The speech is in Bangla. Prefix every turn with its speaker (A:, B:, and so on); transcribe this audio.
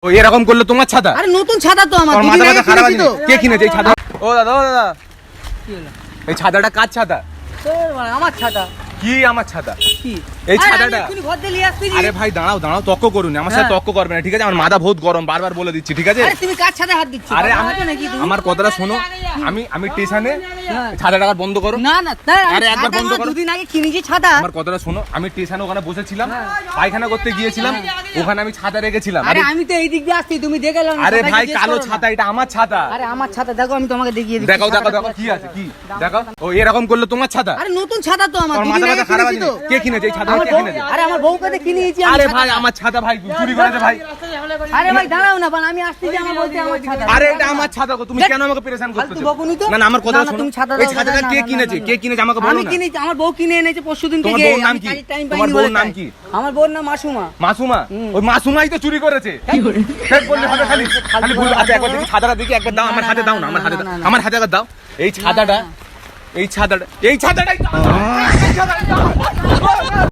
A: ও এরকম করলে তোমার ছাতা?
B: আরে নতুন ছাতা তো আমার,
A: তোর
B: দুদিন
A: মাথা
B: আগে
A: খারাপ
B: কিনেছি
A: আছে
B: তো।
A: কে কিনেছে এই ছাতা? ও দাদা
B: কি হলো?
A: এই ছাতাটা কার ছাতা?
B: তোর আমার ছাতা।
A: কি আমার ছাতা?
B: কি
A: এই
B: আরে
A: ছাতাটা?
B: আমি এক্ষুনি ঘর দিয়ে নিয়ে আসতেছি।
A: আরে ভাই দাঁড়াও তর্ক করুন না, আমার সাথে
B: হ্যাঁ।
A: তর্ক করবে না, ঠিক আছে? আমার মাথা বহুত গরম, বারবার বলে দিচ্ছি, ঠিক আছে?
B: আরে তুমি কার ছাতা হাত দিচ্ছ?
A: আরে
B: পাগল আছো নাকি তুমি?
A: আমার কথাটা শোনো, আমি স্টেশনে
B: হ্যাঁ।
A: ছাতাটা বন্ধ করো।
B: না না তাই
A: আরে একবার বন্ধ করো।
B: দুদিন আগে কিনেছি ছাতা।
A: আমার কথাটা শোনো, আমি স্টেশনে ওখানে বসেছিলাম, পায়খানা করতে গিয়েছিলাম, ওখানে আমি ছাতা রেখেছিলাম।
B: আরে আমি তো এই দিক দিয়ে আসছি, তুমি দেখে নাও না,
A: আরে
B: সবাইকে
A: ভাই
B: জিজ্ঞেস
A: কালো
B: করো না।
A: ছাতা, এটা আমার ছাতা।
B: আরে আমার ছাতা দেখো, আমি তোমাকে দেখিয়ে দিচ্ছি।
A: দেখাও
B: ছাতাটা
A: কি
B: কোথায়
A: আছে, কি দেখাও। ও এরকম করলে তোমার ছাতা?
B: আরে নতুন ছাতা তো আমার,
A: তোর
B: দুদিন
A: মাথা
B: আগে
A: খারাপ
B: কিনেছি
A: আছে
B: তো।
A: কে কিনেছে এই ছাতা?
B: আমার
A: কে
B: বউ-
A: কিনেছে?
B: আরে আমার বউকে কিনেছি আমি
A: আরে
B: ছাতা।
A: ভাই আমার ছাতা ভাই চুরি করেছে ভাই।
B: আরে ভাই দাঁড়াও না, বান আমি আসছি যে আমার বলতে আমার ছাতা।
A: আরে এটা আমার ছাতা গো, তুমি কেন আমাকে পেরেশান
B: ফালতু
A: করতেছো?
B: বকুনি তো।
A: না না আমার কথা
B: না, না,
A: শোনো,
B: তুমি ছাতা
A: এই
B: দাও,
A: ছাতাটা
B: না,
A: কে
B: না,
A: কিনেছে?
B: না,
A: কে কিনেছে আমাকে বলো
B: আমি
A: না।
B: কিনেছি, আমার বউ কিনে এনেছে পরশুদিন
A: তোমার
B: থেকে।
A: বউর নাম
B: আমি
A: কি?
B: কাজের time
A: তোমার
B: পাইনি
A: বউর
B: বলে
A: নাম
B: তাই।
A: কি?
B: আমার বউর নাম মাসুমা।
A: মাসুমা? ওই মাসুমাই তো চুরি করেছে। ঠিক বললে হবে খালি খালি বলবো। আচ্ছা একবার দেখি ছাতাটা, দেখি একবার দাও আমার হাতে, দাও না আমার হাতে, আমার হাতে একবার দাও। এই ছাতাটা, এই ছাতাটাই তো আমার।